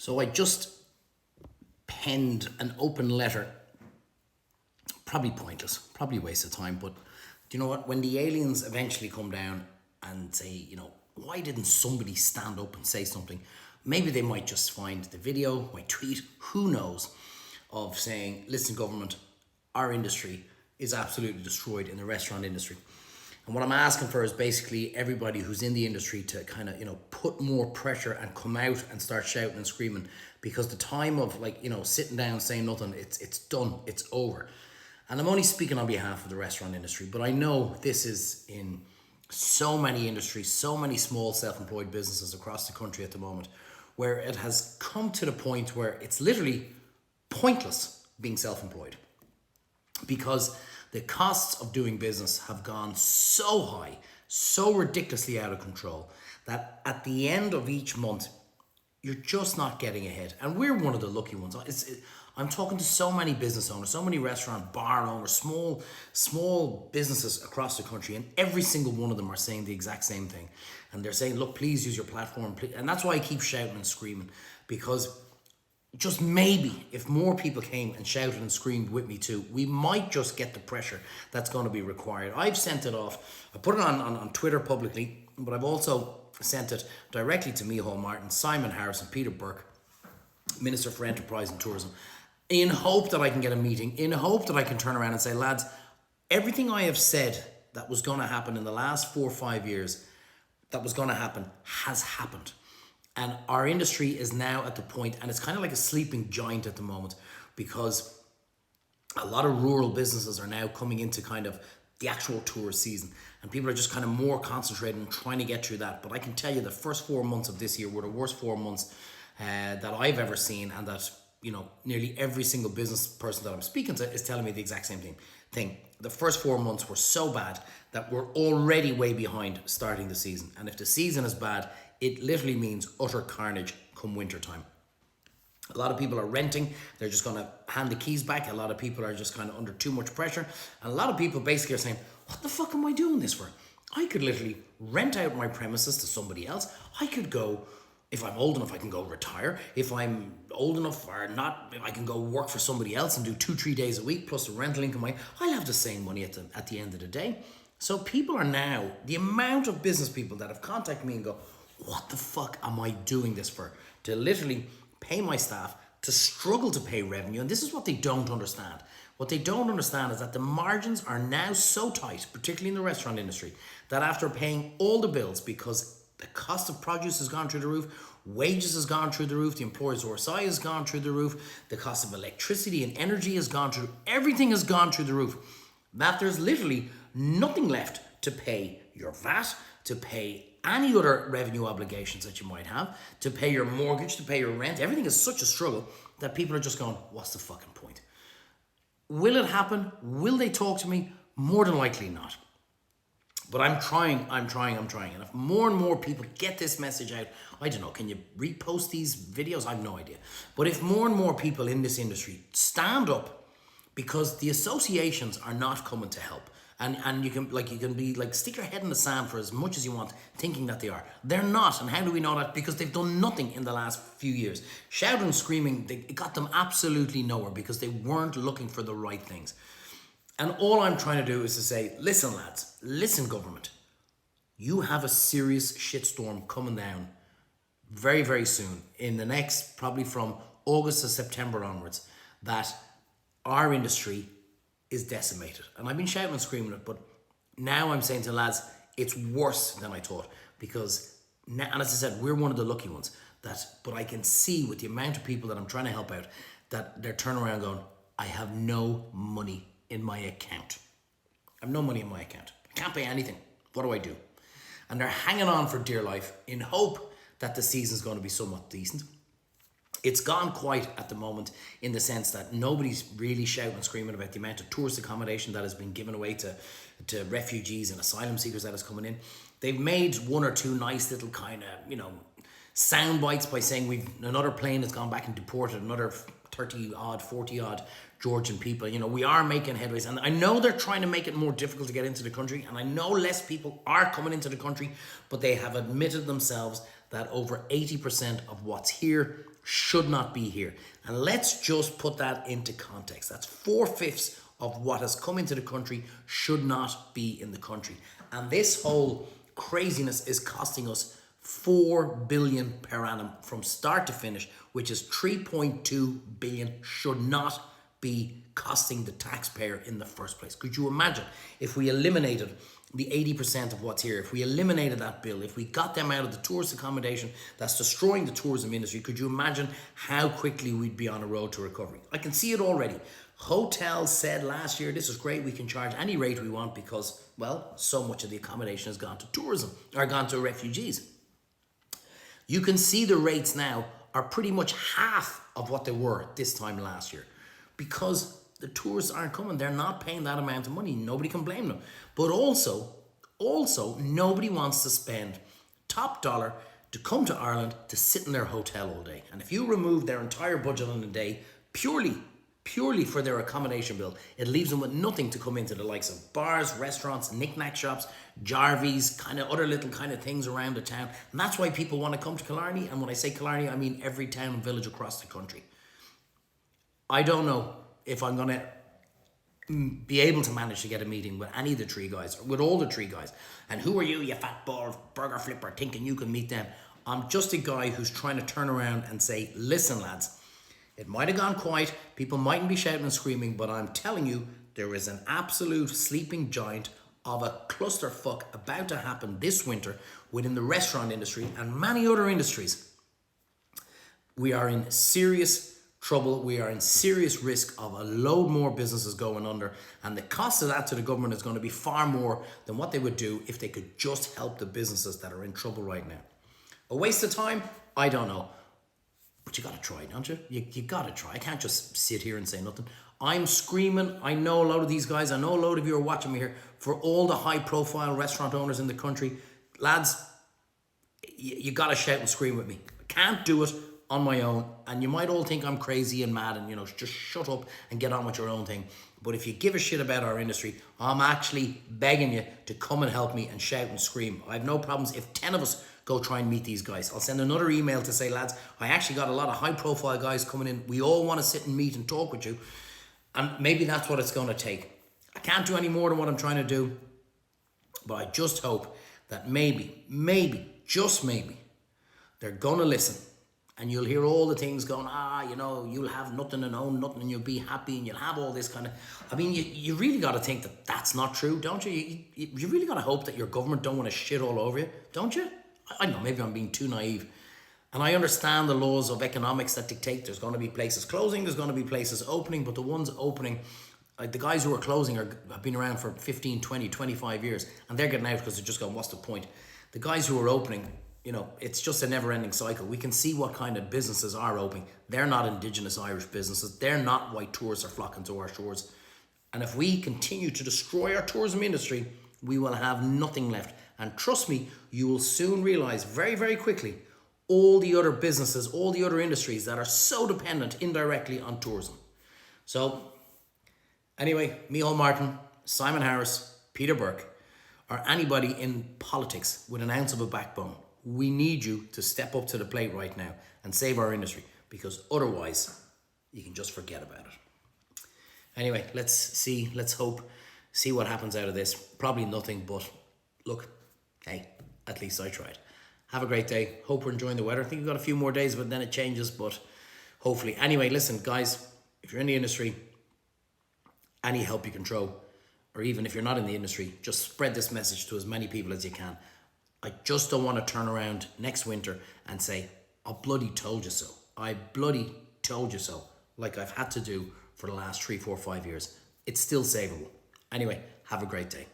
So I just penned an open letter, probably pointless, probably a waste of time, but do you know what? When the aliens eventually come down and say, why didn't somebody stand up and say something? Maybe they might just find the video, my tweet, who knows, of saying, listen, government, our industry is absolutely destroyed in the restaurant industry. And what I'm asking for is basically everybody who's in the industry to kind of, put more pressure and come out and start shouting and screaming, because the time of sitting down saying nothing, it's done, it's over. And I'm only speaking on behalf of the restaurant industry, but I know this is in so many industries, so many small self-employed businesses across the country at the moment, where it has come to the point where it's literally pointless being self-employed, because the costs of doing business have gone so high, so ridiculously out of control, that at the end of each month, you're just not getting ahead. And we're one of the lucky ones. I'm talking to so many business owners, so many restaurant, bar owners, small businesses across the country, and every single one of them are saying the exact same thing. And they're saying, look, please use your platform. Please. And that's why I keep shouting and screaming, because just maybe if more people came and shouted and screamed with me too, we might just get the pressure that's going to be required. I've sent it off. I put it on Twitter publicly, but I've also sent it directly to Micheál Martin, Simon Harris and Peter Burke, Minister for Enterprise and Tourism, in hope that I can get a meeting, in hope that I can turn around and say, lads, everything I have said that was going to happen in the last 4 or 5 years that was going to happen has happened. And our industry is now at the point, and it's kind of like a sleeping giant at the moment, because a lot of rural businesses are now coming into kind of the actual tourist season, and people are just kind of more concentrated on trying to get through that. But I can tell you the first 4 months of this year were the worst 4 months that I've ever seen, and that nearly every single business person that I'm speaking to is telling me the exact same thing. The first 4 months were so bad that we're already way behind starting the season. And if the season is bad, it literally means utter carnage come winter time. A lot of people are renting. They're just going to hand the keys back. A lot of people are just kind of under too much pressure. And a lot of people basically are saying, what the fuck am I doing this for? I could literally rent out my premises to somebody else. I could go, if I'm old enough, I can go retire. If I'm old enough or not, I can go work for somebody else and do 2-3 days a week plus the rental income. I'll have the same money at the end of the day. So people are now, the amount of business people that have contacted me and go, what the fuck am I doing this for? To literally pay my staff, to struggle to pay revenue. And this is what they don't understand. What they don't understand is that the margins are now so tight, particularly in the restaurant industry, that after paying all the bills, because the cost of produce has gone through the roof, wages has gone through the roof, the employer's RSI has gone through the roof, the cost of electricity and energy has gone through, everything has gone through the roof, that there's literally nothing left to pay your VAT, to pay any other revenue obligations that you might have, to pay your mortgage, to pay your rent. Everything is such a struggle that people are just going, what's the fucking point? Will it happen? Will they talk to me? More than likely not. But I'm trying. And if more and more people get this message out, I don't know, can you repost these videos? I have no idea. But if more and more people in this industry stand up, because the associations are not coming to help. And you can be stick your head in the sand for as much as you want, thinking that they are. They're not. And how do we know that? Because they've done nothing in the last few years. Shouting and screaming, it got them absolutely nowhere, because they weren't looking for the right things. And all I'm trying to do is to say, listen, lads, listen, government, you have a serious shitstorm coming down very, very soon, in the next, probably from August to September onwards, that our industry is decimated. And I've been shouting and screaming it, but now I'm saying to lads, it's worse than I thought, because now, and as I said, we're one of the lucky ones, but I can see with the amount of people that I'm trying to help out, that they're turning around going, I have no money in my account. I have no money in my account. I can't pay anything. What do I do? And they're hanging on for dear life in hope that the season's going to be somewhat decent. It's gone quiet at the moment, in the sense that nobody's really shouting and screaming about the amount of tourist accommodation that has been given away to refugees and asylum seekers that is coming in. They've made 1 or 2 nice little kind of, sound bites by saying another plane has gone back and deported another 30 odd, 40 odd Georgian people. We are making headways, and I know they're trying to make it more difficult to get into the country, and I know less people are coming into the country, but they have admitted themselves that over 80% of what's here should not be here. And let's just put that into context. That's 4/5 of what has come into the country should not be in the country. And this whole craziness is costing us 4 billion per annum from start to finish, which is 3.2 billion should not be costing the taxpayer in the first place. Could you imagine if we eliminated the 80% of what's here, if we eliminated that bill, if we got them out of the tourist accommodation that's destroying the tourism industry? Could you imagine how quickly we'd be on a road to recovery? I can see it already. Hotels said last year, this is great, we can charge any rate we want because, well, so much of the accommodation has gone to tourism or gone to refugees. You can see the rates now are pretty much half of what they were this time last year because the tourists aren't coming. They're not paying that amount of money. Nobody can blame them. But also, nobody wants to spend top dollar to come to Ireland to sit in their hotel all day. And if you remove their entire budget on a day purely for their accommodation bill, it leaves them with nothing to come into the likes of bars, restaurants, knick-knack shops, Jarvies, kind of other little kind of things around the town. And that's why people want to come to Killarney. And when I say Killarney, I mean every town and village across the country. I don't know if I'm going to be able to manage to get a meeting with any of the three guys, or with all the three guys. And who are you fat bald burger flipper, thinking you can meet them? I'm just a guy who's trying to turn around and say, listen, lads, it might have gone quiet, people mightn't be shouting and screaming, but I'm telling you, there is an absolute sleeping giant of a clusterfuck about to happen this winter within the restaurant industry and many other industries. We are in serious trouble. We are in serious risk of a load more businesses going under, and the cost of that to the government is going to be far more than what they would do if they could just help the businesses that are in trouble right now. A waste of time? I don't know. But you got to try, don't you? You got to try. I can't just sit here and say nothing. I'm screaming. I know a lot of these guys. I know a lot of you are watching me here. For all the high-profile restaurant owners in the country, lads, you got to shout and scream with me. I can't do it on my own, and you might all think I'm crazy and mad and, just shut up and get on with your own thing. But if you give a shit about our industry, I'm actually begging you to come and help me and shout and scream. I have no problems if 10 of us go try and meet these guys. I'll send another email to say, lads, I actually got a lot of high profile guys coming in. We all want to sit and meet and talk with you. And maybe that's what it's going to take. I can't do any more than what I'm trying to do, but I just hope that maybe, just maybe, they're going to listen. And you'll hear all the things going, you'll have nothing and own nothing and you'll be happy and you'll have all this kind of... I mean, you really got to think that that's not true, don't you? You really got to hope that your government don't want to shit all over you, don't you? I don't know, maybe I'm being too naive. And I understand the laws of economics that dictate there's going to be places closing, there's going to be places opening, but the ones opening, like the guys who are closing have been around for 15, 20, 25 years, and they're getting out because they're just going, what's the point? The guys who are opening, it's just a never-ending cycle. We can see what kind of businesses are opening. They're not Indigenous Irish businesses. They're not why tourists are flocking to our shores. And if we continue to destroy our tourism industry, we will have nothing left. And trust me, you will soon realize very, very quickly all the other businesses, all the other industries that are so dependent indirectly on tourism. So, anyway, Micheál Martin, Simon Harris, Peter Burke, or anybody in politics with an ounce of a backbone, we need you to step up to the plate right now and save our industry, because otherwise you can just forget about it. Anyway, let's hope, see what happens out of this. Probably nothing, but look, hey, at least I tried. Have a great day. Hope we're enjoying the weather. I think we've got a few more days, but then it changes, but hopefully. Anyway, listen, guys, if you're in the industry, any help you can throw, or even if you're not in the industry, just spread this message to as many people as you can. I just don't want to turn around next winter and say, I bloody told you so. I bloody told you so, like I've had to do for the last 3, 4, 5 years. It's still savable. Anyway, have a great day.